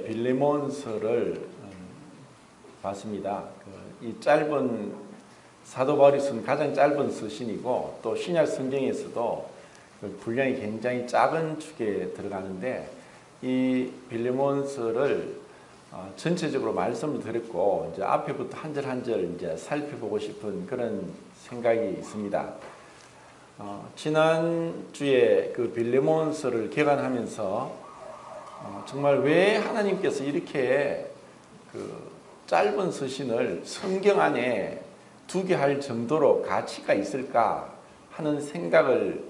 빌레몬서를 봤습니다. 이 짧은 사도 바울이 쓴 가장 짧은 서신이고 또 신약 성경에서도 분량이 굉장히 작은 축에 들어가는데 이 빌레몬서를 전체적으로 말씀을 드렸고 이제 앞에부터 한 절 한 절 이제 살펴보고 싶은 그런 생각이 있습니다. 지난주에 그 빌레몬서를 개관하면서 정말 왜 하나님께서 이렇게 그 짧은 서신을 성경 안에 두게 할 정도로 가치가 있을까 하는 생각을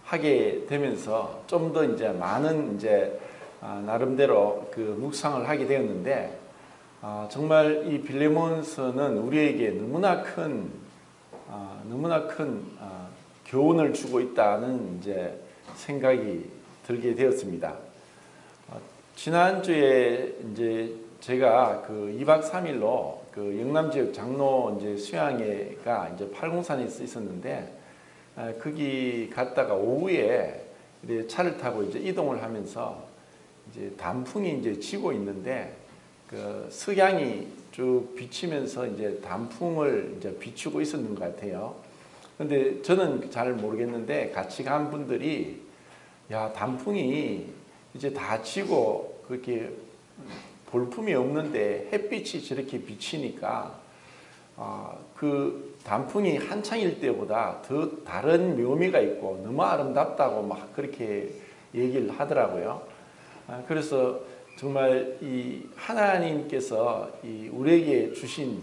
하게 되면서 좀 더 이제 많은 이제 나름대로 그 묵상을 하게 되었는데 정말 이 빌레몬서는 우리에게 너무나 큰 교훈을 주고 있다는 이제 생각이 들게 되었습니다. 지난주에 이제 제가 그 2박 3일로 그 영남 지역 장로 이제 수양회가 이제 팔공산에 있었는데 거기 갔다가 오후에 차를 타고 이제 이동을 하면서 이제 단풍이 이제 지고 있는데 그 석양이 쭉 비치면서 이제 단풍을 이제 비추고 있었는 것 같아요. 근데 저는 잘 모르겠는데 같이 간 분들이 야, 단풍이 이제 다 지고 그렇게 볼품이 없는데 햇빛이 저렇게 비치니까 그 단풍이 한창일 때보다 더 다른 묘미가 있고 너무 아름답다고 막 그렇게 얘기를 하더라고요. 그래서 정말 이 하나님께서 이 우리에게 주신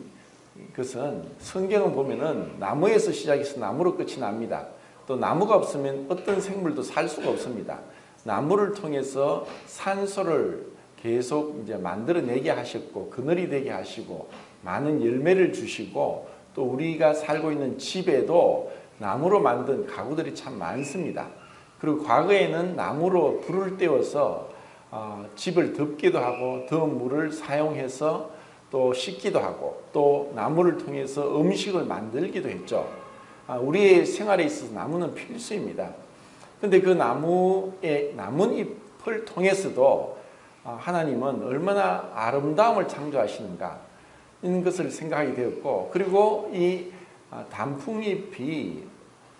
것은 성경을 보면은 나무에서 시작해서 나무로 끝이 납니다. 또 나무가 없으면 어떤 생물도 살 수가 없습니다. 나무를 통해서 산소를 계속 이제 만들어내게 하셨고 그늘이 되게 하시고 많은 열매를 주시고 또 우리가 살고 있는 집에도 나무로 만든 가구들이 참 많습니다. 그리고 과거에는 나무로 불을 떼워서 집을 덮기도 하고 더운 물을 사용해서 또 씻기도 하고 또 나무를 통해서 음식을 만들기도 했죠. 우리의 생활에 있어서 나무는 필수입니다. 그런데 그 나무의 나뭇잎을 통해서도 하나님은 얼마나 아름다움을 창조하시는가 이런 것을 생각하게 되었고 그리고 이 단풍잎이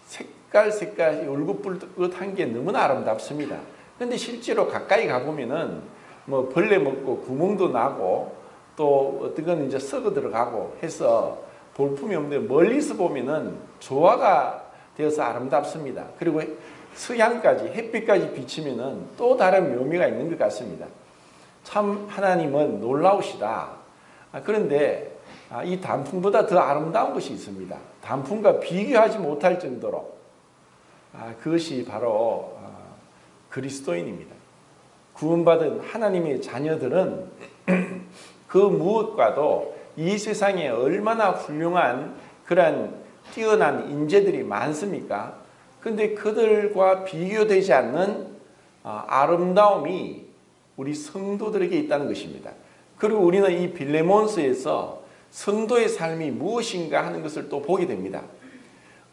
색깔 울긋불긋한 게 너무나 아름답습니다. 그런데 실제로 가까이 가보면은 뭐 벌레 먹고 구멍도 나고 또 어떤 건 이제 썩어 들어가고 해서 볼품이 없는데 멀리서 보면은 조화가 되어서 아름답습니다. 그리고 석양까지 햇빛까지 비치면은 또 다른 묘미가 있는 것 같습니다. 참 하나님은 놀라우시다. 그런데 이 단풍보다 더 아름다운 것이 있습니다. 단풍과 비교하지 못할 정도로 그것이 바로 그리스도인입니다. 구원받은 하나님의 자녀들은 그 무엇과도 이 세상에 얼마나 훌륭한 그런 뛰어난 인재들이 많습니까? 그런데 그들과 비교되지 않는 아름다움이 우리 성도들에게 있다는 것입니다. 그리고 우리는 이 빌레몬서에서 성도의 삶이 무엇인가 하는 것을 또 보게 됩니다.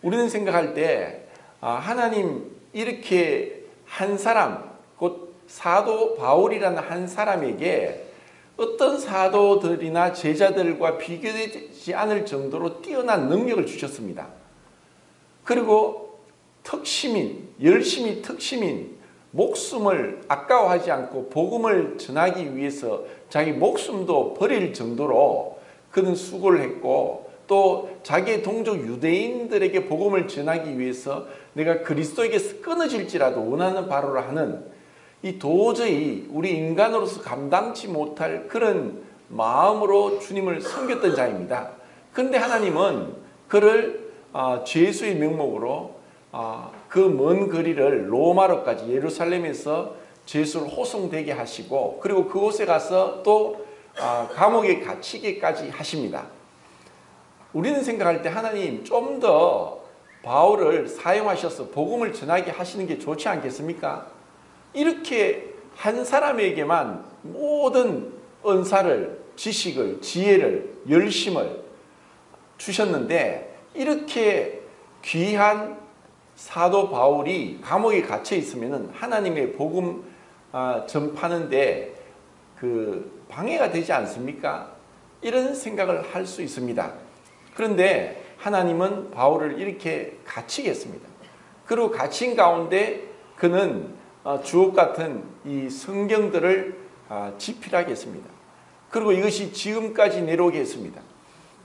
우리는 생각할 때 하나님 이렇게 한 사람, 곧 사도 바울이라는 한 사람에게 어떤 사도들이나 제자들과 비교되지 않을 정도로 뛰어난 능력을 주셨습니다. 그리고 열심히 특심인 목숨을 아까워하지 않고 복음을 전하기 위해서 자기 목숨도 버릴 정도로 그는 수고를 했고 또 자기의 동족 유대인들에게 복음을 전하기 위해서 내가 그리스도에게서 끊어질지라도 원하는 바로를 하는 이 도저히 우리 인간으로서 감당치 못할 그런 마음으로 주님을 섬겼던 자입니다. 그런데 하나님은 그를 죄수의 명목으로 그 먼 거리를 로마로까지 예루살렘에서 죄수를 호송되게 하시고 그리고 그곳에 가서 또 감옥에 갇히게까지 하십니다. 우리는 생각할 때 하나님 좀 더 바울을 사용하셔서 복음을 전하게 하시는 게 좋지 않겠습니까? 이렇게 한 사람에게만 모든 은사를, 지식을, 지혜를, 열심을 주셨는데 이렇게 귀한 사도 바울이 감옥에 갇혀 있으면 하나님의 복음 전파하는데 방해가 되지 않습니까? 이런 생각을 할 수 있습니다. 그런데 하나님은 바울을 이렇게 갇히게 했습니다. 그리고 갇힌 가운데 그는 주옥 같은 이 성경들을 집필하게 했습니다. 그리고 이것이 지금까지 내려오게 했습니다.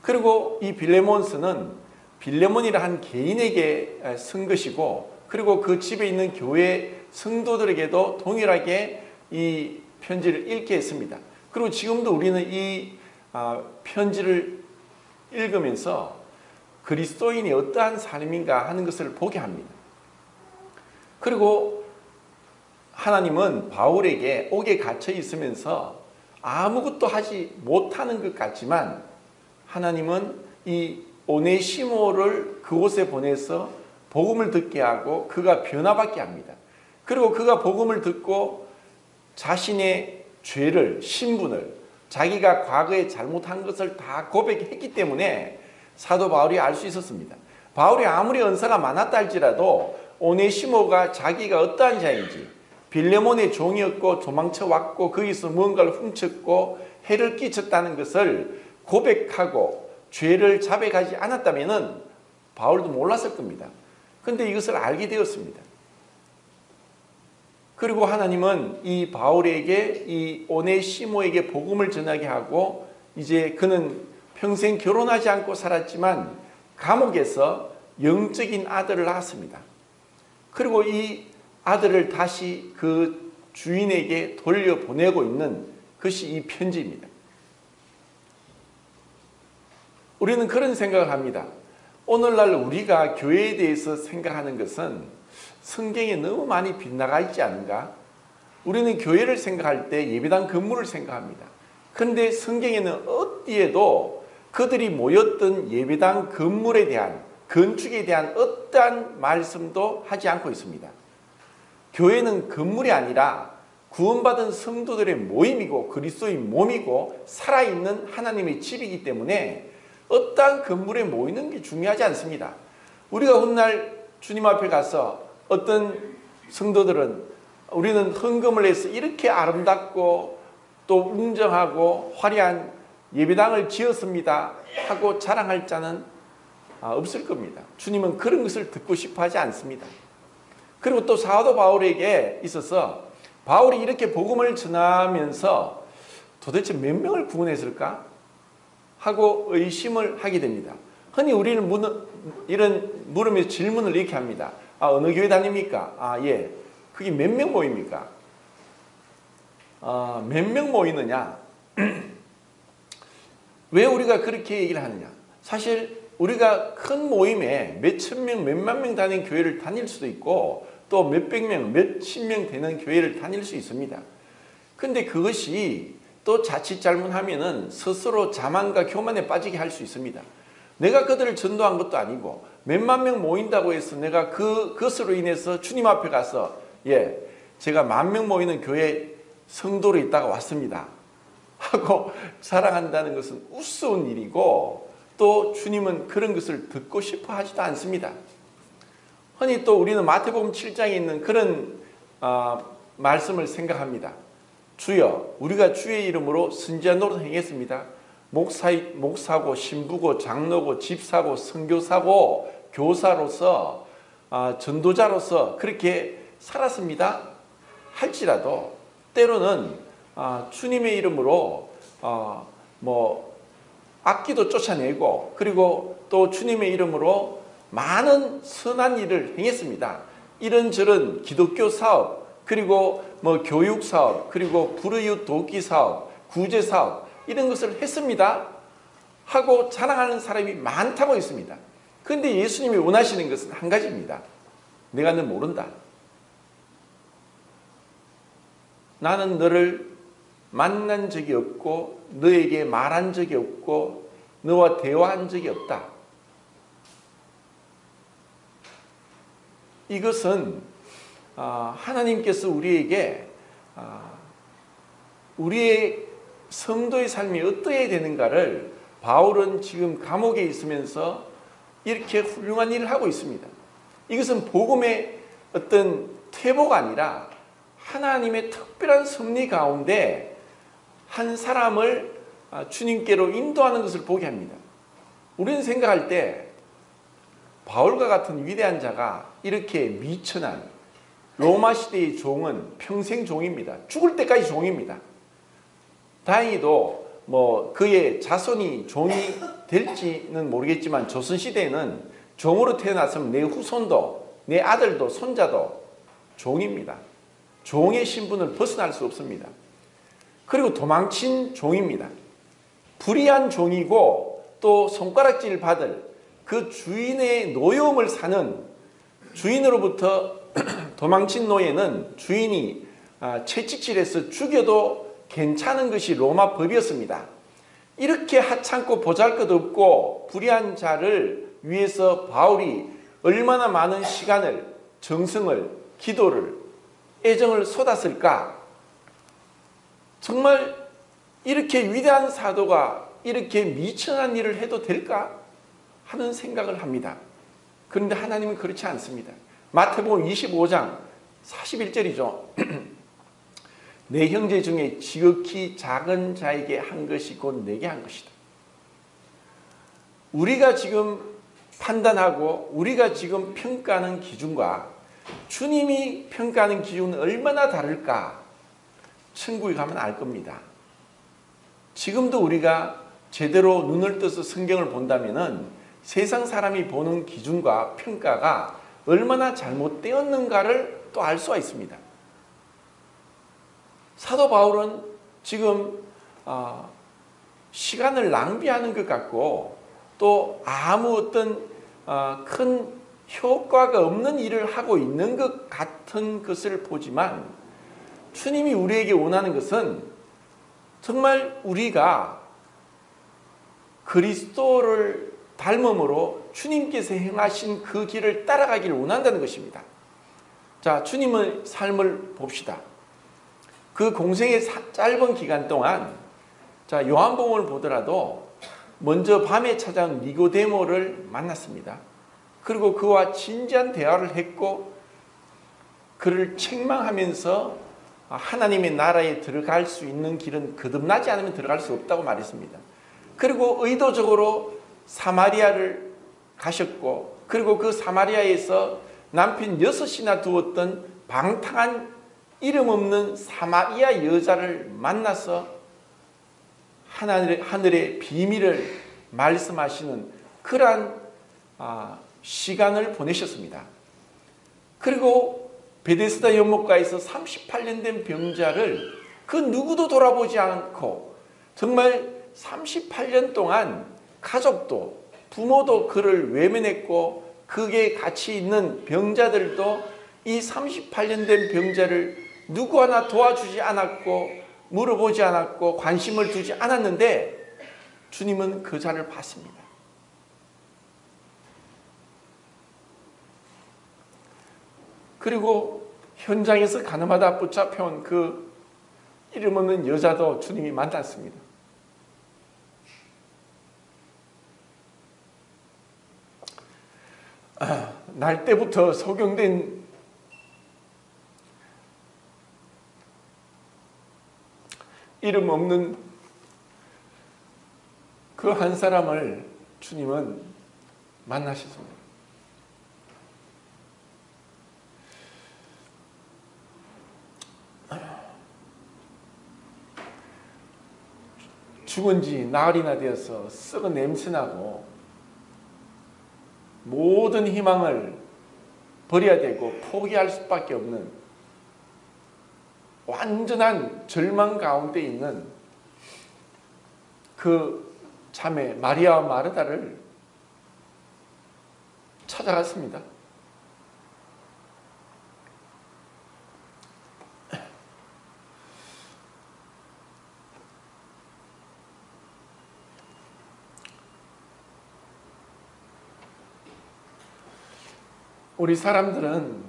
그리고 이 빌레몬서는 빌레몬이라 한 개인에게 쓴 것이고, 그리고 그 집에 있는 교회 성도들에게도 동일하게 이 편지를 읽게 했습니다. 그리고 지금도 우리는 이 편지를 읽으면서 그리스도인이 어떠한 삶인가 하는 것을 보게 합니다. 그리고 하나님은 바울에게 옥에 갇혀 있으면서 아무것도 하지 못하는 것 같지만, 하나님은 이 오네시모를 그곳에 보내서 복음을 듣게 하고 그가 변화받게 합니다. 그리고 그가 복음을 듣고 자신의 죄를, 신분을, 자기가 과거에 잘못한 것을 다 고백했기 때문에 사도 바울이 알 수 있었습니다. 바울이 아무리 은사가 많았다 할지라도 오네시모가 자기가 어떠한 자인지, 빌레몬의 종이었고 도망쳐 왔고 거기서 무언가를 훔쳤고 해를 끼쳤다는 것을 고백하고 죄를 자백하지 않았다면 바울도 몰랐을 겁니다. 그런데 이것을 알게 되었습니다. 그리고 하나님은 이 바울에게, 이 오네시모에게 복음을 전하게 하고, 이제 그는 평생 결혼하지 않고 살았지만 감옥에서 영적인 아들을 낳았습니다. 그리고 이 아들을 다시 그 주인에게 돌려보내고 있는 것이 이 편지입니다. 우리는 그런 생각을 합니다. 오늘날 우리가 교회에 대해서 생각하는 것은 성경에 너무 많이 빗나가 있지 않은가? 우리는 교회를 생각할 때 예배당 건물을 생각합니다. 그런데 성경에는 어디에도 그들이 모였던 예배당 건물에 대한, 건축에 대한 어떠한 말씀도 하지 않고 있습니다. 교회는 건물이 아니라 구원받은 성도들의 모임이고 그리스도의 몸이고 살아있는 하나님의 집이기 때문에 어떠한 건물에 모이는 게 중요하지 않습니다. 우리가 훗날 주님 앞에 가서 어떤 성도들은 우리는 헌금을 해서 이렇게 아름답고 또 웅장하고 화려한 예배당을 지었습니다 하고 자랑할 자는 없을 겁니다. 주님은 그런 것을 듣고 싶어 하지 않습니다. 그리고 또 사도 바울에게 있어서 바울이 이렇게 복음을 전하면서 도대체 몇 명을 구원했을까 하고 의심을 하게 됩니다. 흔히 우리는 물으면서 질문을 이렇게 합니다. 어느 교회 다닙니까? 예. 그게 몇 명 모입니까? 몇 명 모이느냐? 왜 우리가 그렇게 얘기를 하느냐? 사실 우리가 큰 모임에 몇천 명, 몇만 명 다니는 교회를 다닐 수도 있고 또 몇백 명, 몇십 명 되는 교회를 다닐 수 있습니다. 근데 그것이 또 자칫 잘못하면은 스스로 자만과 교만에 빠지게 할 수 있습니다. 내가 그들을 전도한 것도 아니고 몇만 명 모인다고 해서 내가 그것으로 인해서 주님 앞에 가서 제가 10,000명 모이는 교회 성도로 있다가 왔습니다 하고 자랑한다는 것은 우스운 일이고, 또 주님은 그런 것을 듣고 싶어 하지도 않습니다. 흔히 또 우리는 마태복음 7장에 있는 그런 말씀을 생각합니다. 주여, 우리가 주의 이름으로 선지자 노릇 행했습니다. 목사고 신부고 장로고 집사고 선교사고 교사로서 전도자로서 그렇게 살았습니다 할지라도 때로는 주님의 이름으로 악기도 쫓아내고, 그리고 또 주님의 이름으로 많은 선한 일을 행했습니다. 이런저런 기독교 사업, 그리고 교육 사업, 그리고 불의웃 돕기 사업, 구제 사업, 이런 것을 했습니다 하고 자랑하는 사람이 많다고 했습니다. 그런데 예수님이 원하시는 것은 한 가지입니다. 내가 너 모른다. 나는 너를 만난 적이 없고 너에게 말한 적이 없고 너와 대화한 적이 없다. 이것은 하나님께서 우리에게 우리의 성도의 삶이 어떠해야 되는가를 바울은 지금 감옥에 있으면서 이렇게 훌륭한 일을 하고 있습니다. 이것은 복음의 어떤 퇴보가 아니라 하나님의 특별한 섭리 가운데 한 사람을 주님께로 인도하는 것을 보게 합니다. 우리는 생각할 때 바울과 같은 위대한 자가 이렇게 미천한 로마 시대의 종은 평생 종입니다. 죽을 때까지 종입니다. 다행히도 그의 자손이 종이 될지는 모르겠지만 조선시대에는 종으로 태어났으면 내 후손도 내 아들도 손자도 종입니다. 종의 신분을 벗어날 수 없습니다. 그리고 도망친 종입니다. 불의한 종이고 또 손가락질 받을 그 주인의 노여움을 사는 주인으로부터 도망친 노예는 주인이 채찍질해서 죽여도 괜찮은 것이 로마 법이었습니다. 이렇게 하찮고 보잘것없고 불의한 자를 위해서 바울이 얼마나 많은 시간을, 정성을, 기도를, 애정을 쏟았을까? 정말 이렇게 위대한 사도가 이렇게 미천한 일을 해도 될까? 하는 생각을 합니다. 그런데 하나님은 그렇지 않습니다. 마태복음 25장 41절이죠. 내 형제 중에 지극히 작은 자에게 한 것이 곧 내게 한 것이다. 우리가 지금 판단하고 우리가 지금 평가하는 기준과 주님이 평가하는 기준은 얼마나 다를까? 천국에 가면 알 겁니다. 지금도 우리가 제대로 눈을 떠서 성경을 본다면은 세상 사람이 보는 기준과 평가가 얼마나 잘못되었는가를 또 알 수가 있습니다. 사도 바울은 지금 시간을 낭비하는 것 같고 또 아무 어떤 큰 효과가 없는 일을 하고 있는 것 같은 것을 보지만 주님이 우리에게 원하는 것은 정말 우리가 그리스도를 닮음으로 주님께서 행하신 그 길을 따라가기를 원한다는 것입니다. 자, 주님의 삶을 봅시다. 그 공생의 짧은 기간 동안 자, 요한복음을 보더라도 먼저 밤에 찾아온 니고데모를 만났습니다. 그리고 그와 진지한 대화를 했고 그를 책망하면서 하나님의 나라에 들어갈 수 있는 길은 거듭나지 않으면 들어갈 수 없다고 말했습니다. 그리고 의도적으로 사마리아를 가셨고 그리고 그 사마리아에서 남편 6이나 두었던 방탕한 이름 없는 사마리아 여자를 만나서 하늘의 비밀을 말씀하시는 그러한 시간을 보내셨습니다. 그리고 베데스다 연못가에서 38년 된 병자를 그 누구도 돌아보지 않고 정말 38년 동안 가족도 부모도 그를 외면했고 그게 같이 있는 병자들도 이 38년 된 병자를 누구 하나 도와주지 않았고 물어보지 않았고 관심을 두지 않았는데 주님은 그 자를 봤습니다. 그리고 현장에서 가늠하다 붙잡혀온 그 이름 없는 여자도 주님이 만났습니다. 날 때부터 소경된 이름 없는 그 한 사람을 주님은 만나셨습니다. 죽은 지 나흘이나 되어서 썩은 냄새나고 모든 희망을 버려야 되고 포기할 수밖에 없는 완전한 절망 가운데 있는 그 자매 마리아와 마르다를 찾아갔습니다. 우리 사람들은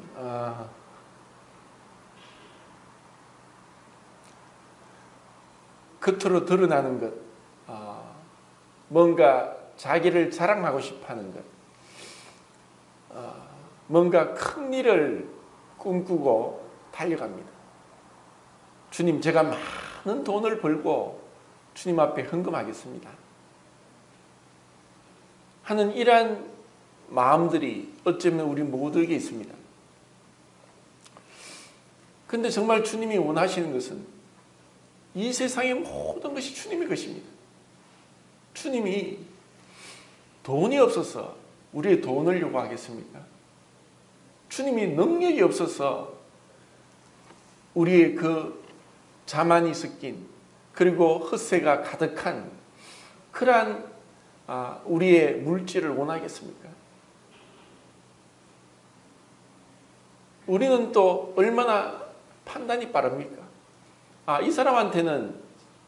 겉으로 드러나는 것, 뭔가 자기를 자랑하고 싶어하는 것, 뭔가 큰 일을 꿈꾸고 달려갑니다. 주님, 제가 많은 돈을 벌고 주님 앞에 헌금하겠습니다 하는 이러한 마음들이 어쩌면 우리 모두에게 있습니다. 그런데 정말 주님이 원하시는 것은 이 세상의 모든 것이 주님의 것입니다. 주님이 돈이 없어서 우리의 돈을 요구하겠습니까? 주님이 능력이 없어서 우리의 그 자만이 섞인 그리고 헛새가 가득한 그러한 우리의 물질을 원하겠습니까? 우리는 또 얼마나 판단이 빠릅니까? 이 사람한테는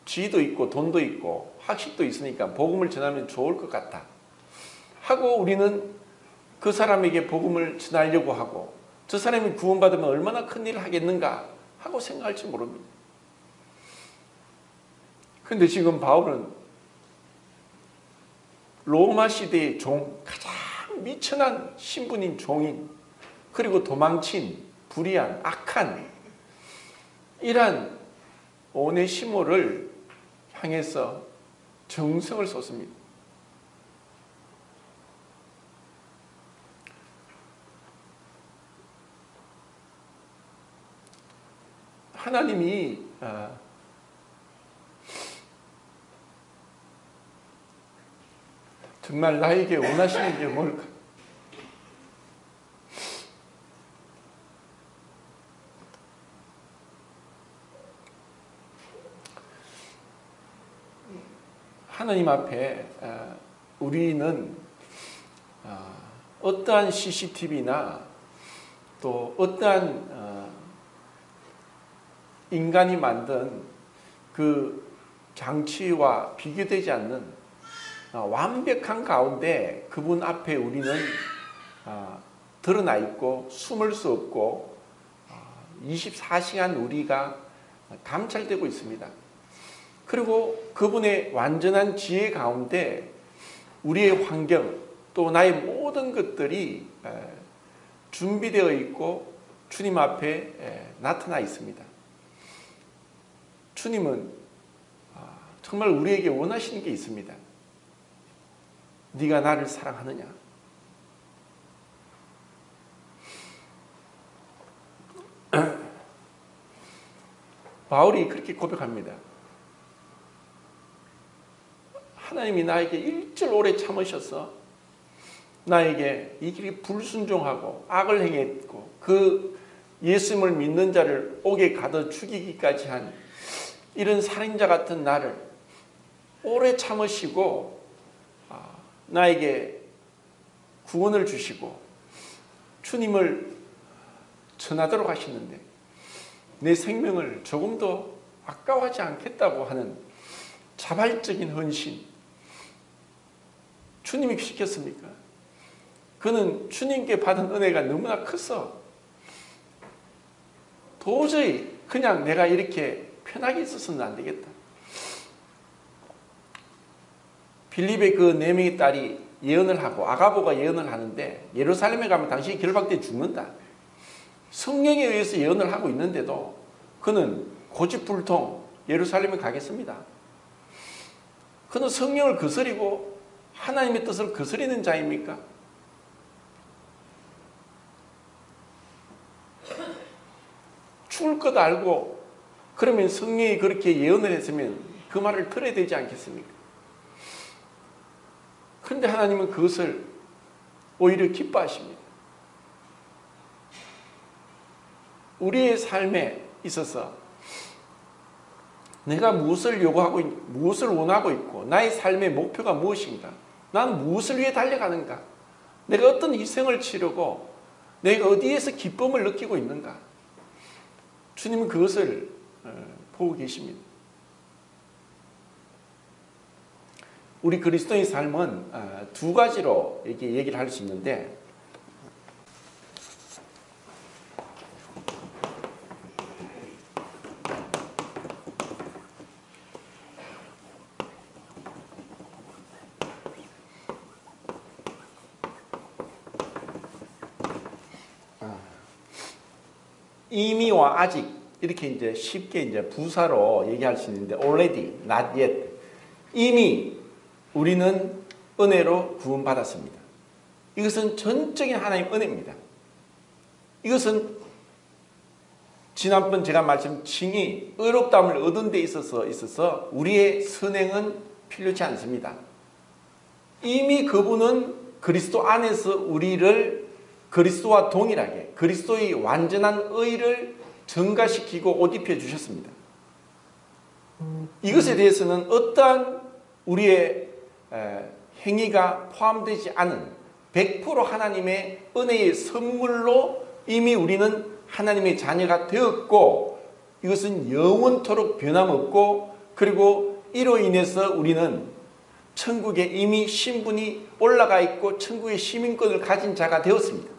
지위도 있고 돈도 있고 학식도 있으니까 복음을 전하면 좋을 것 같다 하고 우리는 그 사람에게 복음을 전하려고 하고 저 사람이 구원받으면 얼마나 큰 일을 하겠는가 하고 생각할지 모릅니다. 그런데 지금 바울은 로마 시대의 가장 미천한 신분인 종인 그리고 도망친 불의한 악한 이러한 오네시모를 향해서 정성을 쏟습니다. 하나님이 정말 나에게 원하시는 게 뭘까? 하나님 앞에 우리는 어떠한 CCTV나 또 어떠한 인간이 만든 그 장치와 비교되지 않는 완벽한 가운데 그분 앞에 우리는 드러나 있고 숨을 수 없고 24시간 우리가 감찰되고 있습니다. 그리고 그분의 완전한 지혜 가운데 우리의 환경 또 나의 모든 것들이 준비되어 있고 주님 앞에 나타나 있습니다. 주님은 정말 우리에게 원하시는 게 있습니다. 네가 나를 사랑하느냐? 바울이 그렇게 고백합니다. 하나님이 나에게 일절 오래 참으셔서 나에게 이 길이 불순종하고 악을 행했고 그 예수님을 믿는 자를 옥에 가둬 죽이기까지 한 이런 살인자 같은 나를 오래 참으시고 나에게 구원을 주시고 주님을 전하도록 하시는데 내 생명을 조금도 아까워하지 않겠다고 하는 자발적인 헌신. 주님이 시켰습니까? 그는 주님께 받은 은혜가 너무나 커서 도저히 그냥 내가 이렇게 편하게 있어서는 안 되겠다. 빌립의 그 4명의 딸이 예언을 하고 아가보가 예언을 하는데 예루살렘에 가면 당신이 결박돼 죽는다. 성령에 의해서 예언을 하고 있는데도 그는 고집불통 예루살렘에 가겠습니다. 그는 성령을 거스리고 하나님의 뜻을 거스리는 자입니까? 죽을 것 알고 그러면 성령이 그렇게 예언을 했으면 그 말을 들어야 되지 않겠습니까? 그런데 하나님은 그것을 오히려 기뻐하십니다. 우리의 삶에 있어서 내가 무엇을 요구하고 무엇을 원하고 있고 나의 삶의 목표가 무엇인가? 나는 무엇을 위해 달려가는가? 내가 어떤 희생을 치르고 내가 어디에서 기쁨을 느끼고 있는가? 주님은 그것을 보고 계십니다. 우리 그리스도의 삶은 두 가지로 이렇게 얘기를 할 수 있는데 이미와 아직 이렇게 이제 쉽게 이제 부사로 얘기할 수 있는데 already, not yet. 이미 우리는 은혜로 구원받았습니다. 이것은 전적인 하나님의 은혜입니다. 이것은 지난번 제가 말씀 칭의 의롭다함을 얻은 데 있어서 우리의 선행은 필요치 않습니다. 이미 그분은 그리스도 안에서 우리를 그리스도와 동일하게 그리스도의 완전한 의를 증가시키고 옷 입혀 주셨습니다. 이것에 대해서는 어떠한 우리의 행위가 포함되지 않은 100% 하나님의 은혜의 선물로 이미 우리는 하나님의 자녀가 되었고, 이것은 영원토록 변함없고, 그리고 이로 인해서 우리는 천국에 이미 신분이 올라가 있고 천국의 시민권을 가진 자가 되었습니다.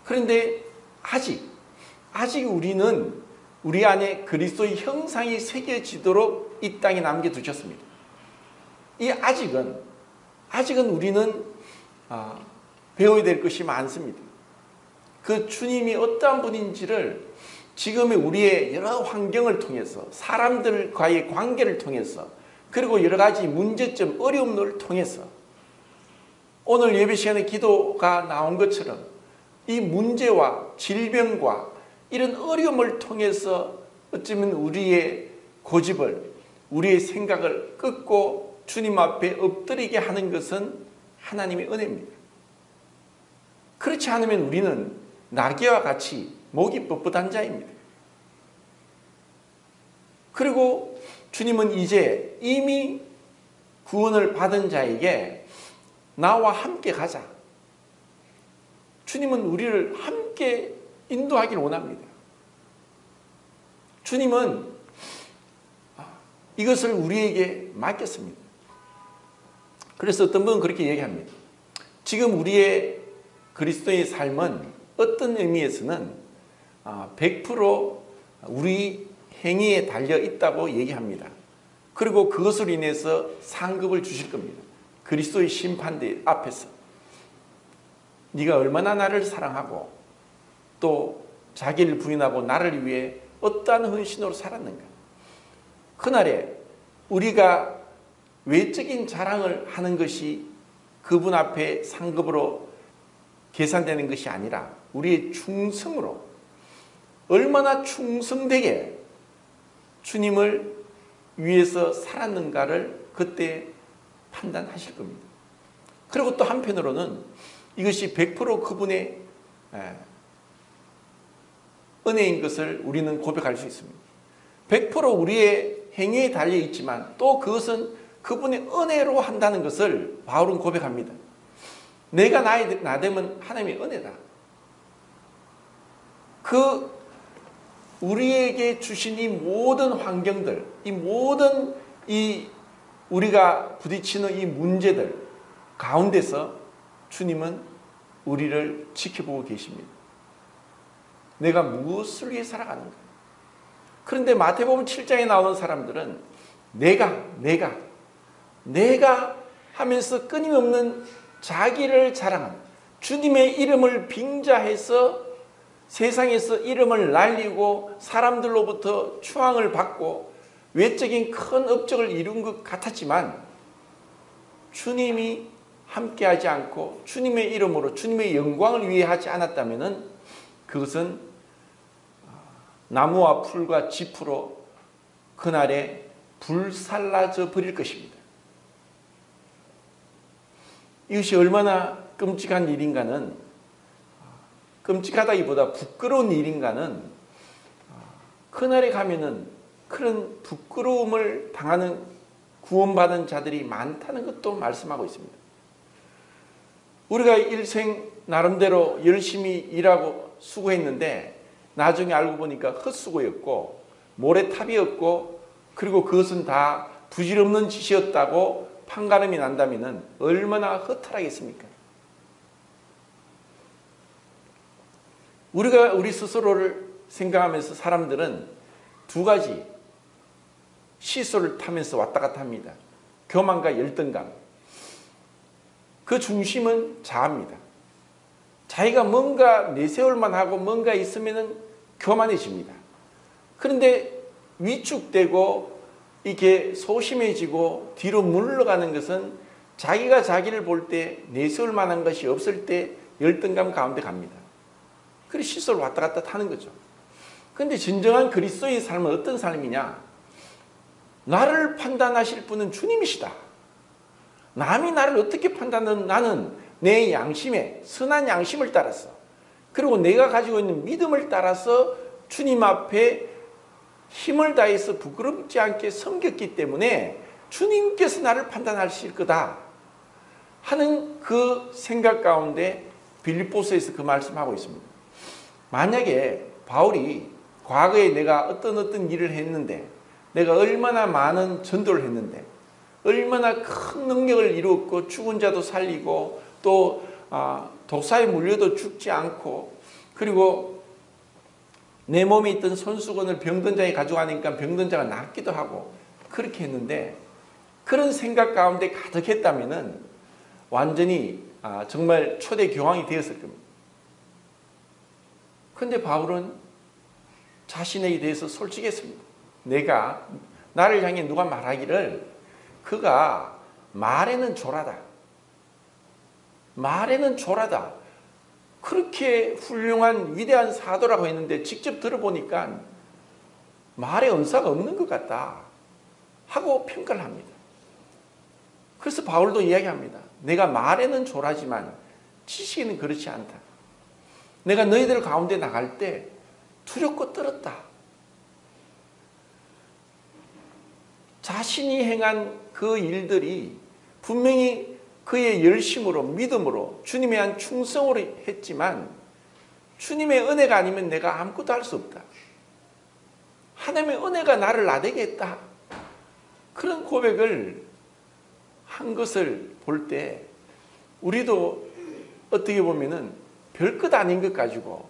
그런데 아직 우리는 우리 안에 그리스도의 형상이 새겨지도록 이 땅에 남겨두셨습니다. 이 아직은 우리는 배워야 될 것이 많습니다. 그 주님이 어떠한 분인지를 지금의 우리의 여러 환경을 통해서, 사람들과의 관계를 통해서, 그리고 여러 가지 문제점, 어려움을 통해서, 오늘 예배 시간에 기도가 나온 것처럼 이 문제와 질병과 이런 어려움을 통해서 어쩌면 우리의 고집을, 우리의 생각을 끊고 주님 앞에 엎드리게 하는 것은 하나님의 은혜입니다. 그렇지 않으면 우리는 나귀와 같이 목이 뻣뻣한 자입니다. 그리고 주님은 이제 이미 구원을 받은 자에게 나와 함께 가자. 주님은 우리를 함께 인도하기를 원합니다. 주님은 이것을 우리에게 맡겼습니다. 그래서 어떤 분은 그렇게 얘기합니다. 지금 우리의 그리스도의 삶은 어떤 의미에서는 100% 우리 행위에 달려 있다고 얘기합니다. 그리고 그것으로 인해서 상급을 주실 겁니다. 그리스도의 심판대 앞에서 네가 얼마나 나를 사랑하고 또 자기를 부인하고 나를 위해 어떠한 헌신으로 살았는가. 그날에 우리가 외적인 자랑을 하는 것이 그분 앞에 상급으로 계산되는 것이 아니라 우리의 충성으로 얼마나 충성되게 주님을 위해서 살았는가를 그때 판단하실 겁니다. 그리고 또 한편으로는 이것이 100% 그분의 은혜인 것을 우리는 고백할 수 있습니다. 100% 우리의 행위에 달려 있지만 또 그것은 그분의 은혜로 한다는 것을 바울은 고백합니다. 내가 나 되면 하나님의 은혜다. 우리에게 주신 이 모든 환경들, 이 모든 우리가 부딪히는 이 문제들 가운데서 주님은 우리를 지켜보고 계십니다. 내가 무엇을 위해 살아가는가? 그런데 마태복음 7장에 나오는 사람들은 내가 하면서 끊임없는 자기를 자랑하는, 주님의 이름을 빙자해서 세상에서 이름을 날리고 사람들로부터 추앙을 받고 외적인 큰 업적을 이룬 것 같았지만 주님이 함께하지 않고 주님의 이름으로 주님의 영광을 위해 하지 않았다면 그것은 나무와 풀과 짚으로 그날에 불살라져 버릴 것입니다. 이것이 얼마나 끔찍한 일인가는, 끔찍하다기보다 부끄러운 일인가는, 그날에 가면은 그런 부끄러움을 당하는 구원받은 자들이 많다는 것도 말씀하고 있습니다. 우리가 일생 나름대로 열심히 일하고 수고했는데 나중에 알고 보니까 헛수고였고 모래탑이었고 그리고 그것은 다 부질없는 짓이었다고 판가름이 난다면 얼마나 허탈하겠습니까? 우리가 우리 스스로를 생각하면서 사람들은 두 가지 시소를 타면서 왔다 갔다 합니다. 교만과 열등감. 그 중심은 자아입니다. 자기가 뭔가 내세울만 하고 뭔가 있으면 교만해집니다. 그런데 위축되고 이렇게 소심해지고 뒤로 물러가는 것은 자기가 자기를 볼 때 내세울 만한 것이 없을 때 열등감 가운데 갑니다. 그래서 시소를 왔다 갔다 타는 거죠. 그런데 진정한 그리스도의 삶은 어떤 삶이냐? 나를 판단하실 분은 주님이시다. 남이 나를 어떻게 판단하는, 나는 내 양심에, 선한 양심을 따라서, 그리고 내가 가지고 있는 믿음을 따라서 주님 앞에 힘을 다해서 부끄럽지 않게 섬겼기 때문에 주님께서 나를 판단하실 거다 하는 그 생각 가운데 빌립보서에서 그 말씀하고 있습니다. 만약에 바울이 과거에 내가 어떤 일을 했는데, 내가 얼마나 많은 전도를 했는데, 얼마나 큰 능력을 이루었고 죽은 자도 살리고 또 독사에 물려도 죽지 않고, 그리고 내 몸에 있던 손수건을 병든 자에 가져가니까 병든 자가 낫기도 하고 그렇게 했는데, 그런 생각 가운데 가득했다면 완전히 정말 초대 교황이 되었을 겁니다. 그런데 바울은 자신에 대해서 솔직했습니다. 나를 향해 누가 말하기를 그가 말에는 조라다. 말에는 조라다. 그렇게 훌륭한 위대한 사도라고 했는데 직접 들어보니까 말에 언사가 없는 것 같다 하고 평가를 합니다. 그래서 바울도 이야기합니다. 내가 말에는 조라지만 지식에는 그렇지 않다. 내가 너희들 가운데 나갈 때 두렵고 떨었다. 자신이 행한 그 일들이 분명히 그의 열심으로, 믿음으로, 주님에 대한 충성으로 했지만 주님의 은혜가 아니면 내가 아무것도 할 수 없다. 하나님의 은혜가 나를 나되게 했다. 그런 고백을 한 것을 볼 때 우리도 어떻게 보면은 별것 아닌 것 가지고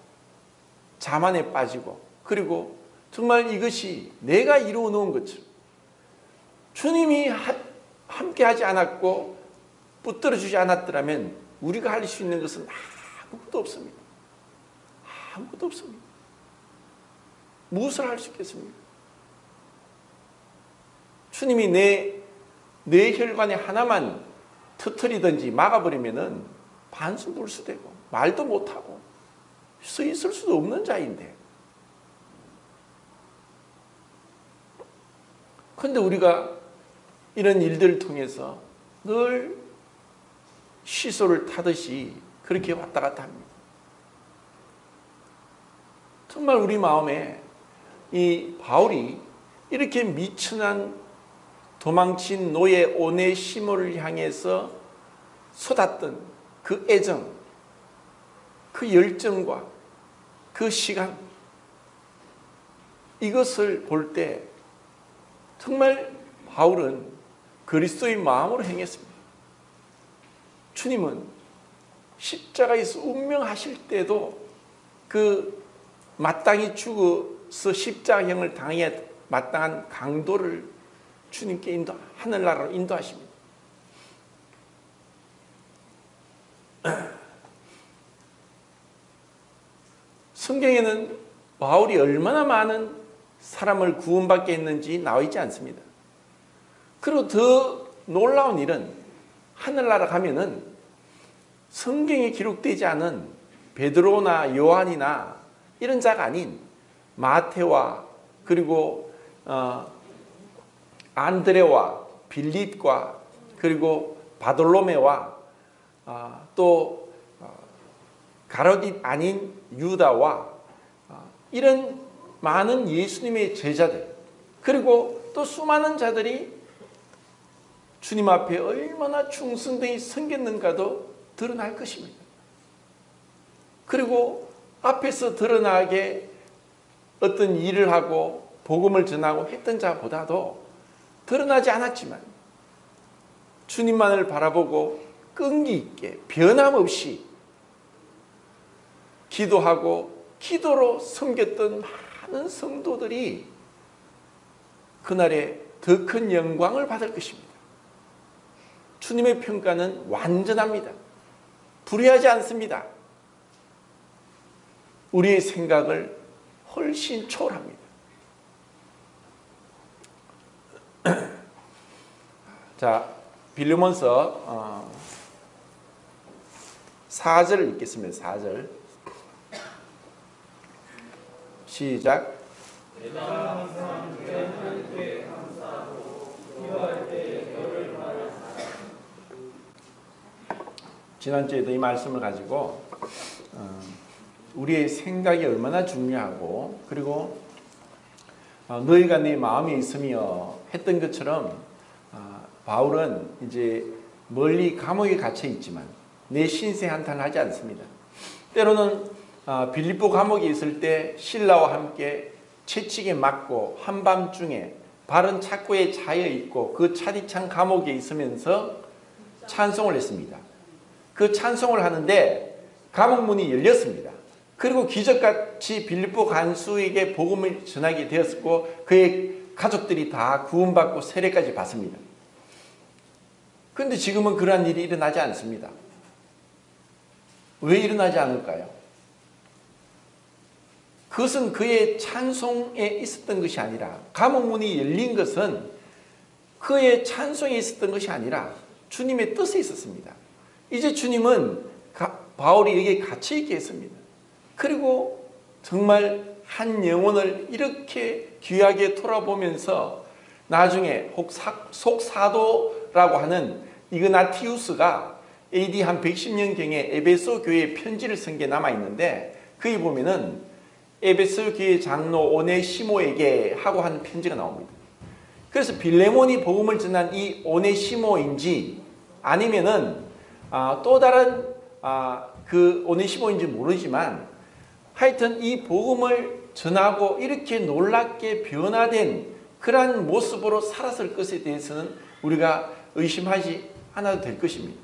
자만에 빠지고, 그리고 정말 이것이 내가 이루어 놓은 것처럼, 주님이 함께 하지 않았고 붙들어 주지 않았더라면 우리가 할 수 있는 것은 아무것도 없습니다. 아무것도 없습니다. 무엇을 할 수 있겠습니까? 주님이 내 혈관에 하나만 터뜨리든지 막아버리면은 반수불수되고 말도 못하고 서 있을 수도 없는 자인데, 그런데 우리가 이런 일들을 통해서 늘 시소를 타듯이 그렇게 왔다 갔다 합니다. 정말 우리 마음에 이 바울이 이렇게 미천한 도망친 노예 오네시모를 향해서 쏟았던 그 애정, 그 열정과 그 시간, 이것을 볼 때 정말 바울은 그리스도의 마음으로 행했습니다. 주님은 십자가에서 운명하실 때도 그 마땅히 죽어서 십자가형을 당해야 마땅한 강도를 주님께 하늘나라로 인도하십니다. 성경에는 바울이 얼마나 많은 사람을 구원받게 했는지 나와 있지 않습니다. 그리고 더 놀라운 일은 하늘나라 가면은 성경에 기록되지 않은 베드로나 요한이나 이런 자가 아닌 마태와 그리고 안드레와 빌립과 그리고 바돌로메와 또 가롯이 아닌 유다와 이런 많은 예수님의 제자들, 그리고 또 수많은 자들이 주님 앞에 얼마나 충성되이 섬겼는가도 드러날 것입니다. 그리고 앞에서 드러나게 어떤 일을 하고 복음을 전하고 했던 자보다도 드러나지 않았지만 주님만을 바라보고 끈기 있게 변함없이 기도하고 기도로 섬겼던 많은 성도들이 그날에 더 큰 영광을 받을 것입니다. 주님의 평가는 완전합니다. 불의하지 않습니다. 우리의 생각을 훨씬 초월합니다. 자, 빌레몬서 4절을 읽겠습니다. 4절 시작. 지난주에도 이 말씀을 가지고 우리의 생각이 얼마나 중요하고, 그리고 너희가 네 마음에 있으며 했던 것처럼 바울은 이제 멀리 감옥에 갇혀 있지만 내 신세 한탄하지 않습니다. 때로는 빌립보 감옥에 있을 때 신라와 함께 채찍에 맞고 한밤중에 바른 착고에 자여 있고 그 차디찬 감옥에 있으면서 찬송을 했습니다. 그 찬송을 하는데 감옥 문이 열렸습니다. 그리고 기적같이 빌립보 간수에게 복음을 전하게 되었고 그의 가족들이 다 구원받고 세례까지 받습니다. 그런데 지금은 그러한 일이 일어나지 않습니다. 왜 일어나지 않을까요? 그것은 그의 찬송에 있었던 것이 아니라, 감옥 문이 열린 것은 그의 찬송에 있었던 것이 아니라 주님의 뜻에 있었습니다. 이제 주님은 바울이 여기에 갇혀 있게 했습니다. 그리고 정말 한 영혼을 이렇게 귀하게 돌아보면서 나중에 속사도라고 하는 이그나티우스가 AD 한 110년경에 에베소 교회에 편지를 쓴 게 남아있는데, 거기 보면은 에베소 교회 장로 오네시모에게 하고 한 편지가 나옵니다. 그래서 빌레몬이 복음을 전한 이 오네시모인지 아니면은 또 다른 그 오네시모인지 모르지만, 하여튼 이 복음을 전하고 이렇게 놀랍게 변화된 그러한 모습으로 살았을 것에 대해서는 우리가 의심하지 않아도 될 것입니다.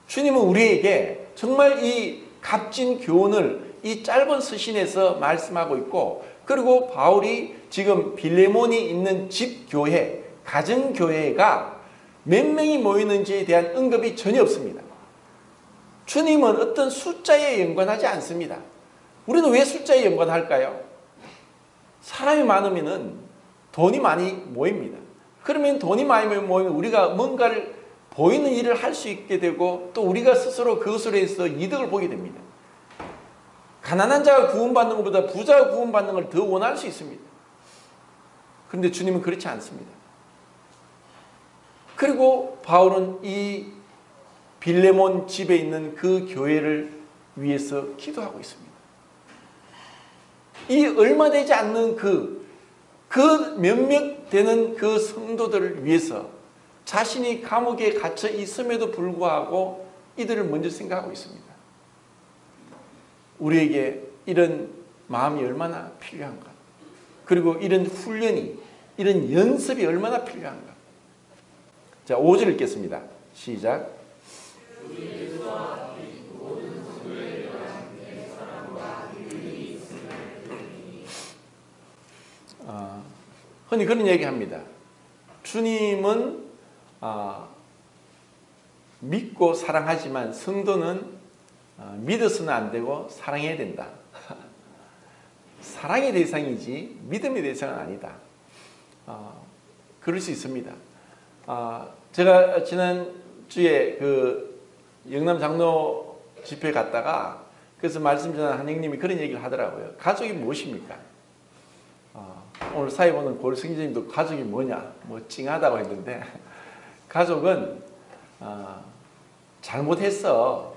주님은 우리에게 정말 이 값진 교훈을 이 짧은 서신에서 말씀하고 있고, 그리고 바울이 지금 빌레몬이 있는 집교회, 가정교회가 몇 명이 모이는지에 대한 언급이 전혀 없습니다. 주님은 어떤 숫자에 연관하지 않습니다. 우리는 왜 숫자에 연관할까요? 사람이 많으면 돈이 많이 모입니다. 그러면 돈이 많이 모이면 우리가 뭔가를 보이는 일을 할 수 있게 되고, 또 우리가 스스로 그것으로 해서 이득을 보게 됩니다. 가난한 자가 구원받는 것보다 부자가 구원받는 걸 더 원할 수 있습니다. 그런데 주님은 그렇지 않습니다. 그리고 바울은 이 빌레몬 집에 있는 그 교회를 위해서 기도하고 있습니다. 이 얼마 되지 않는 그 몇몇 되는 그 성도들을 위해서 자신이 감옥에 갇혀 있음에도 불구하고 이들을 먼저 생각하고 있습니다. 우리에게 이런 마음이 얼마나 필요한가, 그리고 이런 훈련이, 이런 연습이 얼마나 필요한가. 자, 5절 읽겠습니다. 시작. 흔히 그런 얘기합니다. 주님은 믿고 사랑하지만 성도는 믿어서는 안 되고 사랑해야 된다. 사랑의 대상이지 믿음의 대상은 아니다. 그럴 수 있습니다. 제가 지난주에 그 영남 장로 집회 갔다가, 그래서 말씀 전한 한 형님이 그런 얘기를 하더라고요. 가족이 무엇입니까? 오늘 사회 보는 고려 성지님도 가족이 뭐냐, 뭐 찡하다고 했는데, 가족은 잘못했어,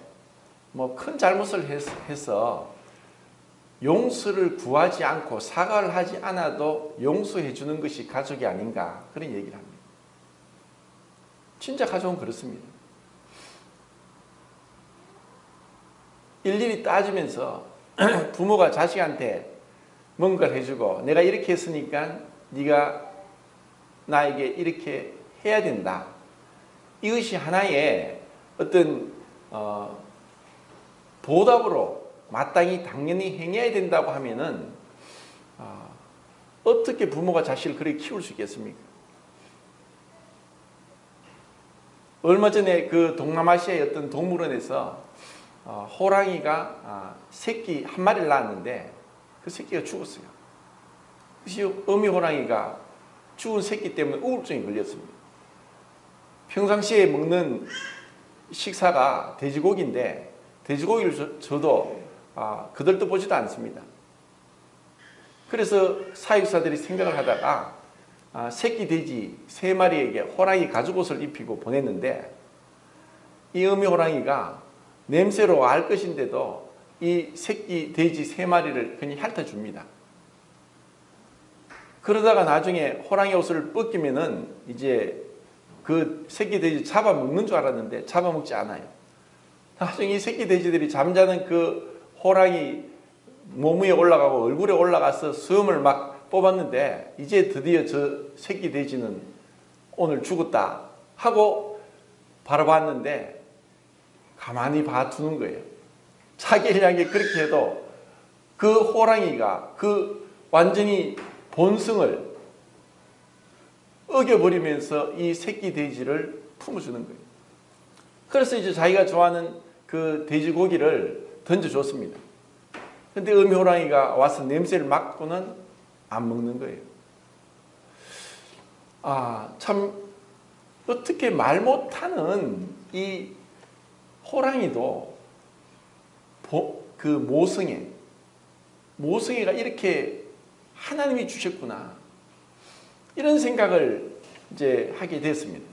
뭐 큰 잘못을 해서 용서를 구하지 않고 사과를 하지 않아도 용서해 주는 것이 가족이 아닌가, 그런 얘기를 합니다. 진짜 가족은 그렇습니다. 일일이 따지면서 부모가 자식한테 뭔가를 해주고, 내가 이렇게 했으니까 네가 나에게 이렇게 해야 된다, 이것이 하나의 어떤 보답으로 마땅히 당연히 행해야 된다고 하면은 어떻게 부모가 자식을 그렇게 키울 수 있겠습니까? 얼마 전에 그 동남아시아의 어떤 동물원에서 호랑이가 새끼 한 마리를 낳았는데, 그 새끼가 죽었어요. 그래서 어미 호랑이가 죽은 새끼 때문에 우울증이 걸렸습니다. 평상시에 먹는 식사가 돼지고기인데 돼지고기를 줘도 그들도 보지도 않습니다. 그래서 사육사들이 생각을 하다가 새끼 돼지 3마리에게 호랑이 가죽옷을 입히고 보냈는데 이 어미 호랑이가 냄새로 알 것인데도 이 새끼 돼지 3마리를 그냥 핥아줍니다. 그러다가 나중에 호랑이 옷을 벗기면은 이제 그 새끼 돼지 잡아먹는 줄 알았는데 잡아먹지 않아요. 나중에 이 새끼 돼지들이 잠자는 그 호랑이 몸 위에 올라가고 얼굴에 올라가서 수염을 막 뽑았는데 이제 드디어 저 새끼 돼지는 오늘 죽었다 하고 바라봤는데 가만히 봐두는 거예요. 자기를 향해 그렇게 해도 그 호랑이가 그 완전히 본성을 어겨버리면서 이 새끼 돼지를 품어주는 거예요. 그래서 이제 자기가 좋아하는 그 돼지고기를 던져줬습니다. 근데 어미 호랑이가 와서 냄새를 맡고는 안 먹는 거예요. 참 어떻게 말 못하는 이 호랑이도 그 모성애가 이렇게 하나님이 주셨구나. 이런 생각을 이제 하게 됐습니다.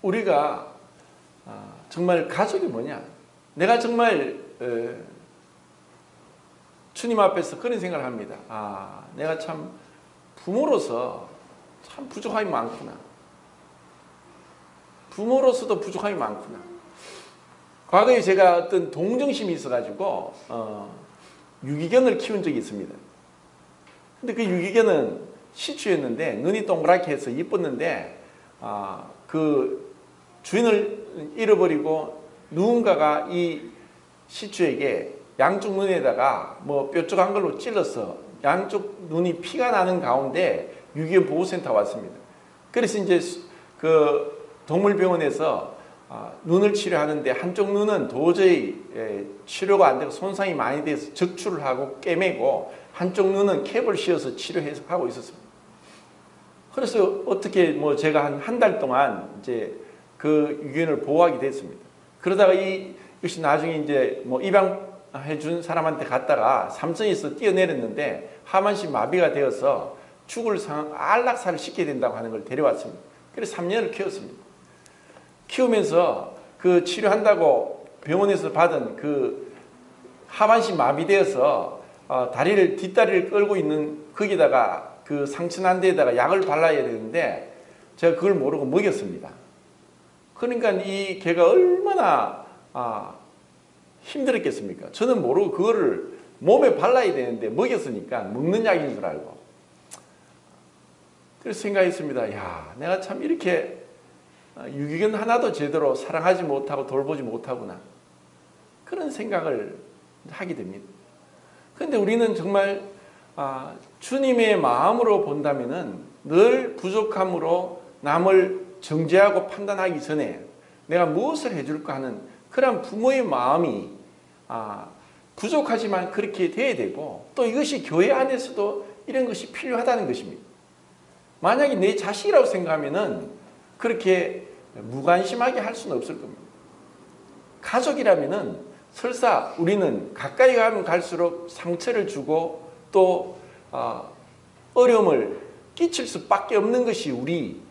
우리가 정말 가족이 뭐냐? 내가 정말 주님 앞에서 그런 생각을 합니다. 내가 참 부모로서 참 부족함이 많구나. 부모로서도 부족함이 많구나. 과거에 제가 어떤 동정심이 있어가지고 유기견을 키운 적이 있습니다. 근데 그 유기견은 시추였는데 눈이 동그랗게 해서 이뻤는데 그 주인을 잃어버리고 누군가가 이 시추에게 양쪽 눈에다가 뭐 뾰족한 걸로 찔러서 양쪽 눈이 피가 나는 가운데 유기견 보호센터 왔습니다. 그래서 이제 그 동물병원에서 눈을 치료하는데 한쪽 눈은 도저히 치료가 안 되고 손상이 많이 돼서 적출을 하고 꿰매고 한쪽 눈은 캡을 씌워서 치료해서 하고 있었습니다. 그래서 어떻게 뭐 제가 한 달 동안 이제 그 유기견을 보호하게 됐습니다. 그러다가 이것이 나중에 이제 뭐 입양해 준 사람한테 갔다가 삼성에서 뛰어내렸는데 하반신 마비가 되어서 죽을 상황 안락사를 시켜야 된다고 하는 걸 데려왔습니다. 그래서 3년을 키웠습니다. 키우면서 그 치료한다고 병원에서 받은 그 하반신 마비되어서 뒷다리를 끌고 있는 거기다가 그 상처난 데에다가 약을 발라야 되는데 제가 그걸 모르고 먹였습니다. 그러니까 이 개가 얼마나 힘들었겠습니까? 저는 모르고 그거를 몸에 발라야 되는데 먹였으니까 먹는 약인 줄 알고. 그래서 생각했습니다. 야, 내가 참 이렇게 유기견 하나도 제대로 사랑하지 못하고 돌보지 못하구나. 그런 생각을 하게 됩니다. 그런데 우리는 정말 주님의 마음으로 본다면은 늘 부족함으로 남을 정죄하고 판단하기 전에 내가 무엇을 해줄까 하는 그런 부모의 마음이 부족하지만 그렇게 돼야 되고 또 이것이 교회 안에서도 이런 것이 필요하다는 것입니다. 만약에 내 자식이라고 생각하면은 그렇게 무관심하게 할 수는 없을 겁니다. 가족이라면은 설사 우리는 가까이 가면 갈수록 상처를 주고 또 어려움을 끼칠 수밖에 없는 것이 우리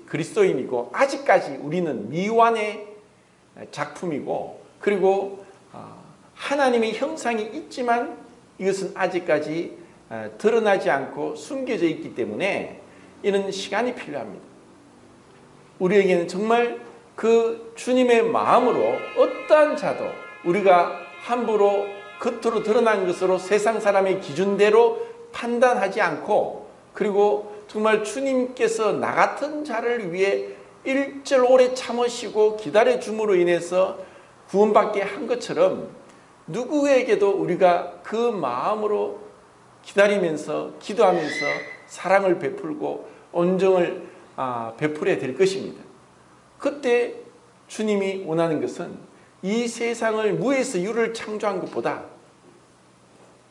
그리스도인이고 아직까지 우리는 미완의 작품이고 그리고 하나님의 형상이 있지만 이것은 아직까지 드러나지 않고 숨겨져 있기 때문에 이런 시간이 필요합니다. 우리에게는 정말 그 주님의 마음으로 어떠한 자도 우리가 함부로 겉으로 드러난 것으로 세상 사람의 기준대로 판단하지 않고 그리고 정말 주님께서 나 같은 자를 위해 일절 오래 참으시고 기다려 줌으로 인해서 구원받게 한 것처럼 누구에게도 우리가 그 마음으로 기다리면서 기도하면서 사랑을 베풀고 온정을 베풀어야 될 것입니다. 그때 주님이 원하는 것은 이 세상을 무에서 유를 창조한 것보다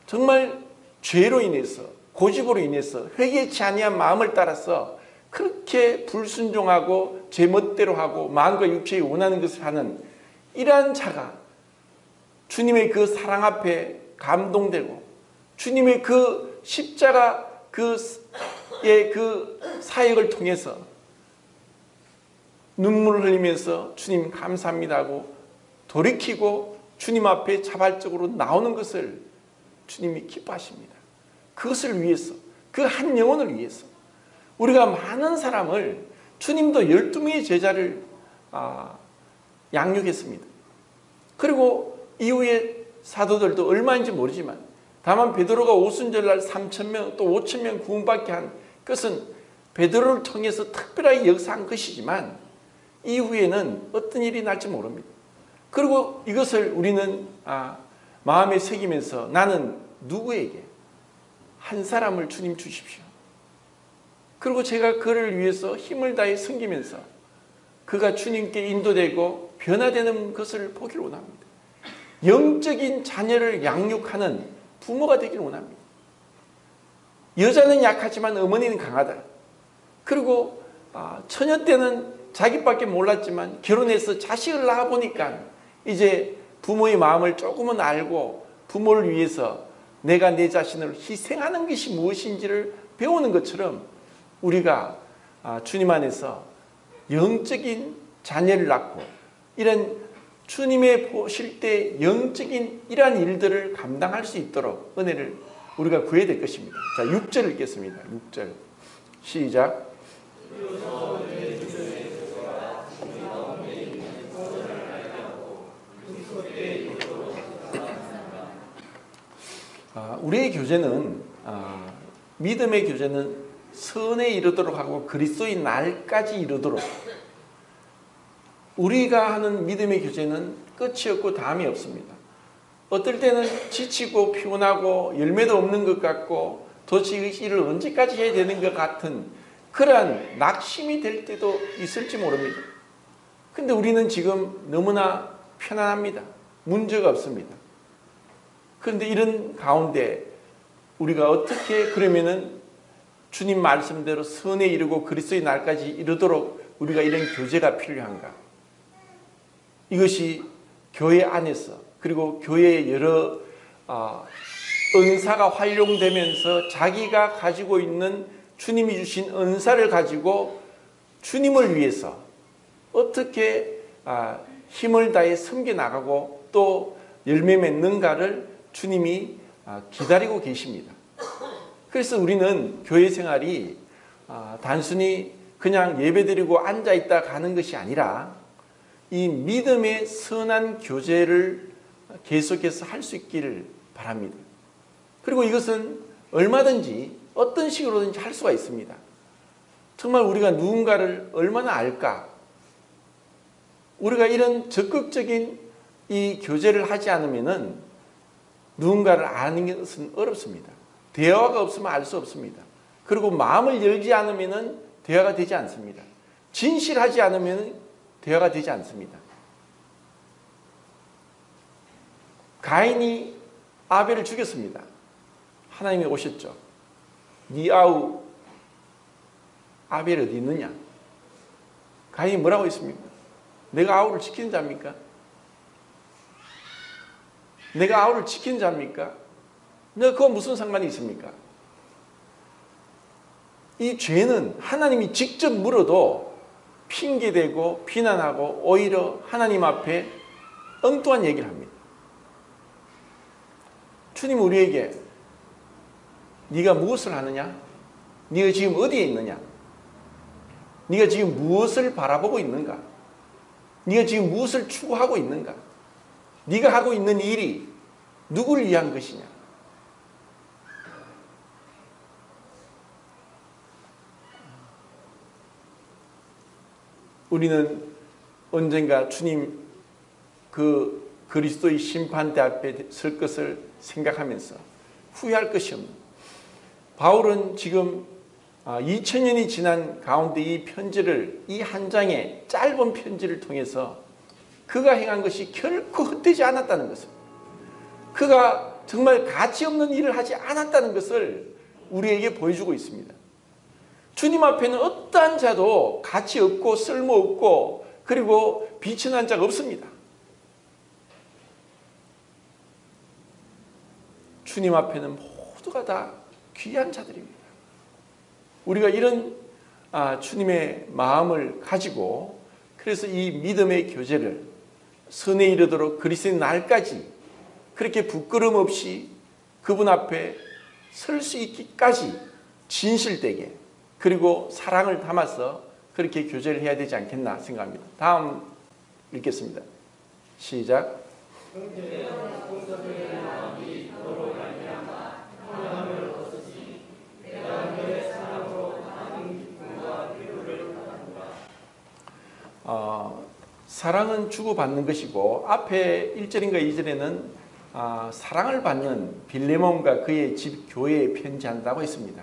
정말 죄로 인해서 고집으로 인해서 회개치 아니한 마음을 따라서 그렇게 불순종하고 제 멋대로 하고 마음과 육체에 원하는 것을 하는 이러한 자가 주님의 그 사랑 앞에 감동되고 주님의 그 십자가 그 사역을 통해서 눈물을 흘리면서 주님 감사합니다 하고 돌이키고 주님 앞에 자발적으로 나오는 것을 주님이 기뻐하십니다. 그것을 위해서, 그 한 영혼을 위해서 우리가 많은 사람을, 주님도 12명의 제자를 양육했습니다. 그리고 이후에 사도들도 얼마인지 모르지만 다만 베드로가 오순절날 3,000명 또 5,000명 구원받게 한 것은 베드로를 통해서 특별하게 역사한 것이지만 이후에는 어떤 일이 날지 모릅니다. 그리고 이것을 우리는 마음에 새기면서 나는 누구에게 한 사람을 주님 주십시오. 그리고 제가 그를 위해서 힘을 다해 섬기면서 그가 주님께 인도되고 변화되는 것을 보기를 원합니다. 영적인 자녀를 양육하는 부모가 되기를 원합니다. 여자는 약하지만 어머니는 강하다. 그리고 처녀 때는 자기밖에 몰랐지만 결혼해서 자식을 낳아보니까 이제 부모의 마음을 조금은 알고 부모를 위해서 내가 내 자신을 희생하는 것이 무엇인지를 배우는 것처럼 우리가 주님 안에서 영적인 자녀를 낳고 이런 주님의 보실 때 영적인 이러한 일들을 감당할 수 있도록 은혜를 우리가 구해야 될 것입니다. 자, 6절 읽겠습니다. 6절 시작. 우리의 교제는 믿음의 교제는 선에 이르도록 하고 그리스도의 날까지 이르도록, 우리가 하는 믿음의 교제는 끝이 없고 다음이 없습니다. 어떨 때는 지치고 피곤하고 열매도 없는 것 같고 도대체 이 일을 언제까지 해야 되는 것 같은 그러한 낙심이 될 때도 있을지 모릅니다. 근데 우리는 지금 너무나 편안합니다. 문제가 없습니다. 그런데 이런 가운데 우리가 어떻게 그러면은 주님 말씀대로 선에 이르고 그리스도의 날까지 이르도록 우리가 이런 교제가 필요한가? 이것이 교회 안에서 그리고 교회의 여러 은사가 활용되면서 자기가 가지고 있는 주님이 주신 은사를 가지고 주님을 위해서 어떻게 힘을 다해 섬겨나가고 또 열매 맺는가를 주님이 기다리고 계십니다. 그래서 우리는 교회 생활이 단순히 그냥 예배드리고 앉아있다 가는 것이 아니라 이 믿음의 선한 교제를 계속해서 할 수 있기를 바랍니다. 그리고 이것은 얼마든지 어떤 식으로든지 할 수가 있습니다. 정말 우리가 누군가를 얼마나 알까? 우리가 이런 적극적인 이 교제를 하지 않으면은 누군가를 아는 것은 어렵습니다. 대화가 없으면 알 수 없습니다. 그리고 마음을 열지 않으면은 대화가 되지 않습니다. 진실하지 않으면 대화가 되지 않습니다. 가인이 아벨을 죽였습니다. 하나님이 오셨죠. 네 아우 아벨이 어디 있느냐? 가인이 뭐라고 했습니까? 내가 아우를 지키는 자입니까? 내가 아우를 지키는 자입니까? 그거 무슨 상관이 있습니까? 이 죄는 하나님이 직접 물어도 핑계대고 비난하고 오히려 하나님 앞에 엉뚱한 얘기를 합니다. 주님 우리에게 네가 무엇을 하느냐? 네가 지금 어디에 있느냐? 네가 지금 무엇을 바라보고 있는가? 네가 지금 무엇을 추구하고 있는가? 네가 하고 있는 일이 누구를 위한 것이냐? 우리는 언젠가 주님 그 그리스도의 심판대 앞에 설 것을 생각하면서 후회할 것이 없는, 바울은 지금 2000년이 지난 가운데 이 편지를, 이 한 장의 짧은 편지를 통해서 그가 행한 것이 결코 헛되지 않았다는 것을, 그가 정말 가치 없는 일을 하지 않았다는 것을 우리에게 보여주고 있습니다. 주님 앞에는 어떠한 자도 가치 없고 쓸모없고 그리고 비천한 자가 없습니다. 주님 앞에는 모두가 다 귀한 자들입니다. 우리가 이런 주님의 마음을 가지고, 그래서 이 믿음의 교제를 선에 이르도록 그리스도의 날까지 그렇게 부끄럼 없이 그분 앞에 설 수 있기까지 진실되게, 그리고 사랑을 담아서 그렇게 교제를 해야 되지 않겠나 생각합니다. 다음 읽겠습니다. 시작. 사랑은 주고받는 것이고, 앞에 1절인가 2절에는 사랑을 받는 빌레몬과 그의 집 교회에 편지한다고 했습니다.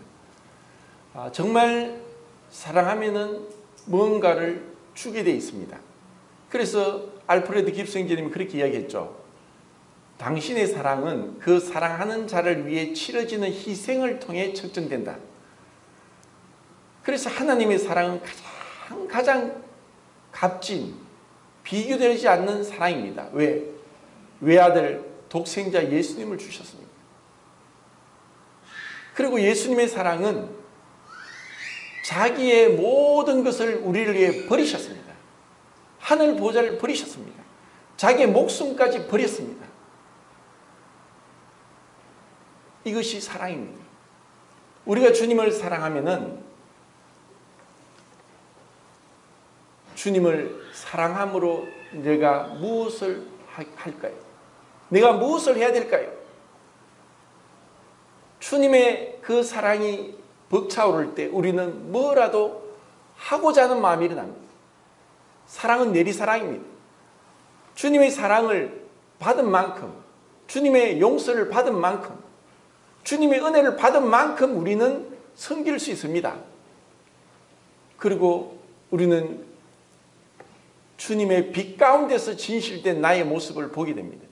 정말 사랑하면은 뭔가를 주게 되어 있습니다. 그래서 알프레드 깁슨님이 그렇게 이야기했죠. 당신의 사랑은 그 사랑하는 자를 위해 치러지는 희생을 통해 측정된다. 그래서 하나님의 사랑은 가장 값진, 비교되지 않는 사랑입니다. 왜? 외아들 독생자 예수님을 주셨습니다. 그리고 예수님의 사랑은 자기의 모든 것을 우리를 위해 버리셨습니다. 하늘 보좌를 버리셨습니다. 자기의 목숨까지 버렸습니다. 이것이 사랑입니다. 우리가 주님을 사랑하면은, 주님을 사랑함으로 내가 무엇을 할까요? 내가 무엇을 해야 될까요? 주님의 그 사랑이 벅차오를 때 우리는 뭐라도 하고자 하는 마음이 일어납니다. 사랑은 내리사랑입니다. 주님의 사랑을 받은 만큼, 주님의 용서를 받은 만큼, 주님의 은혜를 받은 만큼 우리는 섬길 수 있습니다. 그리고 우리는 주님의 빛 가운데서 진실된 나의 모습을 보게 됩니다.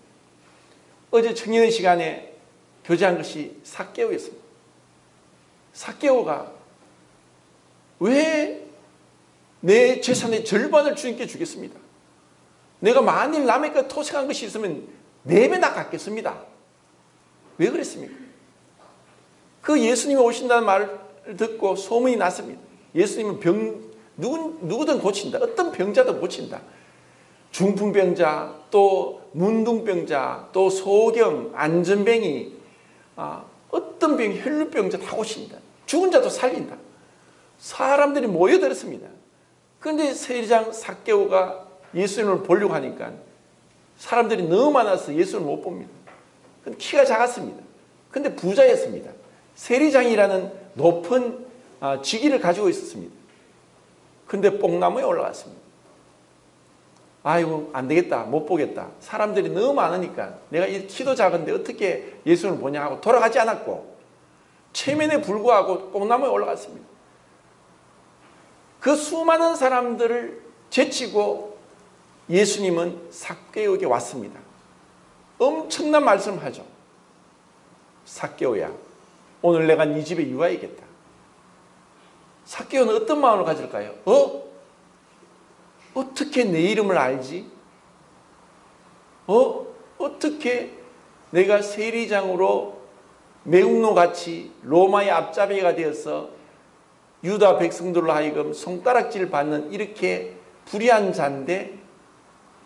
어제 청년의 시간에 교제한 것이 삭개오였습니다. 삭개오가 왜 내 재산의 절반을 주님께 주겠습니다. 내가 만일 남의 것 토색한 것이 있으면 4배나 갚겠습니다. 왜 그랬습니까? 그 예수님이 오신다는 말을 듣고 소문이 났습니다. 예수님은 누구든 고친다. 어떤 병자도 고친다. 중풍병자, 또 문둥병자, 또 소경, 안전뱅이, 어떤 병, 혈루병자 다 고친다. 죽은 자도 살린다. 사람들이 모여들었습니다. 그런데 세리장 삭개오가 예수님을 보려고 하니까 사람들이 너무 많아서 예수님을 못 봅니다. 키가 작았습니다. 그런데 부자였습니다. 세리장이라는 높은 직위를 가지고 있었습니다. 그런데 뽕나무에 올라갔습니다. 아이고, 안 되겠다, 못 보겠다. 사람들이 너무 많으니까 내가 이 키도 작은데 어떻게 예수님을 보냐 하고 돌아가지 않았고, 체면에 불구하고 뽕나무에 올라갔습니다. 그 수많은 사람들을 제치고 예수님은 삭개오에게 왔습니다. 엄청난 말씀을 하죠. 삭개오야, 오늘 내가 네 집에 유하야겠다. 삭개오는 어떤 마음을 가질까요? 어떻게 내 이름을 알지? 어떻게 내가 세리장으로 매국노같이 로마의 앞잡이가 되어서 유다 백성들로 하여금 손가락질 받는 이렇게 불의한 자인데,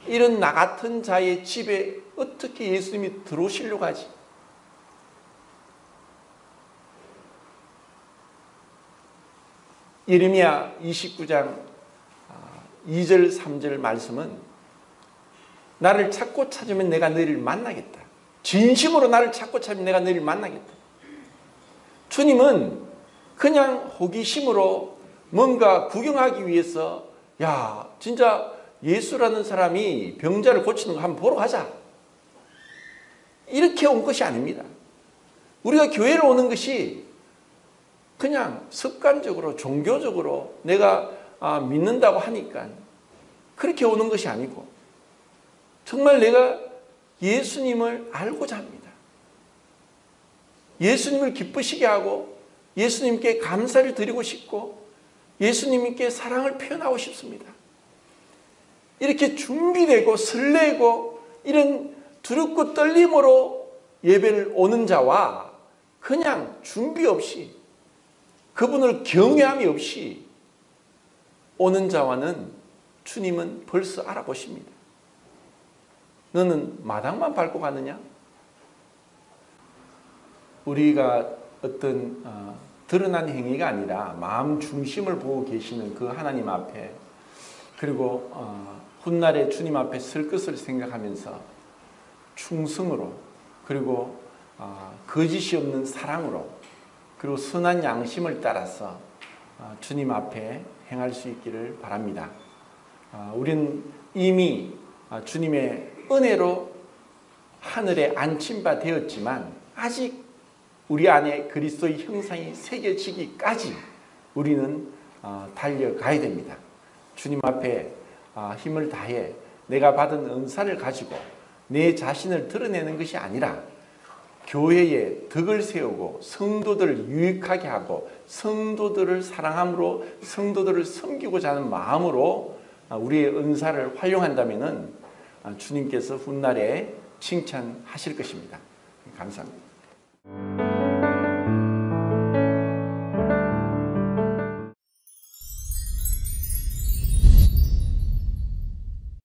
이런 나 같은 자의 집에 어떻게 예수님이 들어오시려고 하지? 예레미야 29장 2절 3절 말씀은 나를 찾고 찾으면 내가 너희를 만나겠다. 진심으로 나를 찾고 찾으면 내가 너희를 만나겠다. 주님은 그냥 호기심으로 뭔가 구경하기 위해서, 야, 진짜 예수라는 사람이 병자를 고치는 거 한번 보러 가자, 이렇게 온 것이 아닙니다. 우리가 교회를 오는 것이 그냥 습관적으로 종교적으로 내가 믿는다고 하니까 그렇게 오는 것이 아니고, 정말 내가 예수님을 알고자 합니다. 예수님을 기쁘시게 하고 예수님께 감사를 드리고 싶고 예수님께 사랑을 표현하고 싶습니다. 이렇게 준비되고 설레고 이런 두렵고 떨림으로 예배를 오는 자와 그냥 준비 없이 그분을 경외함이 없이 오는 자와는 주님은 벌써 알아보십니다. 너는 마당만 밟고 가느냐? 우리가 어떤 드러난 행위가 아니라 마음 중심을 보고 계시는 그 하나님 앞에 그리고 훗날에 주님 앞에 설 것을 생각하면서 충성으로 그리고 거짓이 없는 사랑으로 그리고 선한 양심을 따라서 주님 앞에 행할 수 있기를 바랍니다. 우리는 이미 주님의 은혜로 하늘에 안침바 되었지만 아직 우리 안에 그리스도의 형상이 새겨지기까지 우리는 달려가야 됩니다. 주님 앞에 힘을 다해 내가 받은 은사를 가지고 내 자신을 드러내는 것이 아니라 교회에 덕을 세우고 성도들을 유익하게 하고 성도들을 사랑함으로 성도들을 섬기고자 하는 마음으로 우리의 은사를 활용한다면 주님께서 훗날에 칭찬하실 것입니다. 감사합니다.